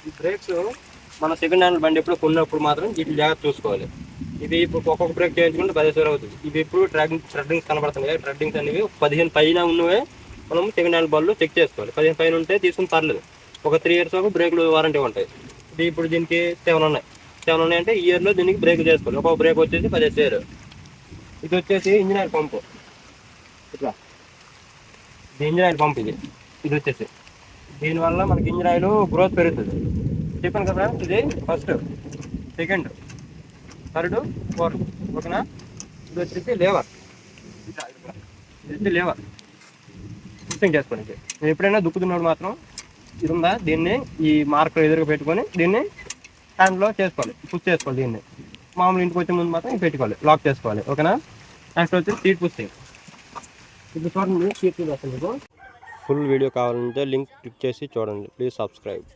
ఈ బ్రేక్స్ మన second hand బండి ఎప్పుడు కొన్నప్పుడు మాత్రం వీటి జాగ్రత్త చూసుకోవాలి. ఇది ఇప్పుడు ఒక్కొక్క బ్రేక్ చేయించుకుంటే 10,000 అవుతుంది. ఇవి ఎప్పుడు థ్రెడ్డింగ్స్ కనబడుతుంది కదా, థ్రెడ్డింగ్స్ అనేవి 15 పైన ఉన్నవే మనం సెకండ్ హ్యాండ్ బళ్ళు చెక్ చేసుకోవాలి. 15 పైన ఉంటే తీసుకుని పర్లేదు. ఒక 3 years వరకు బ్రేకులు వారంటీ ఉంటాయి. ఇది ఇప్పుడు దీనికి 7 ఉన్నాయి. 7 ఉన్నాయంటే ఈ ఇయర్లో దీనికి బ్రేక్ చేసుకోవాలి. ఒక్కొక్క బ్రేక్ వచ్చేసి 15,000. ఇది వచ్చేసి ఇంజిన్ ఆయిల్ పంపు. ఇట్లా ఇది ఇంజిన్ ఆయిల్ పంప్. ఇది వచ్చేసి దీనివల్ల మనకి ఇంజిన్ ఆయిల్ గ్రోత్ పెరుగుతుంది. చెప్పాను కదా, ఇది ఫస్ట్, సెకండ్, థర్డ్, ఫోర్త్. ఓకేనా. ఇది వచ్చేసి లేవర్. ఇది వచ్చి లేవర్ పుషింగ్ చేసుకోండి. నేను ఎప్పుడైనా దుక్కుతున్నప్పుడు మాత్రం ఇది ఉందా, దీన్ని ఈ మార్క్ ఎదురుగా పెట్టుకొని దీన్ని హ్యాండ్లో చేసుకోవాలి, పుష్ చేసుకోవాలి. దీన్ని మామూలు ఇంటికి వచ్చే ముందు మాత్రం పెట్టుకోవాలి, లాక్ చేసుకోవాలి. ఓకేనా. నెక్స్ట్ వచ్చి సీట్ పుషింగ్. ఇప్పుడు చూడండి, సీట్ వస్తుంది. ఫుల్ వీడియో కావాలంటే లింక్ క్లిక్ చేసి చూడండి. Please subscribe.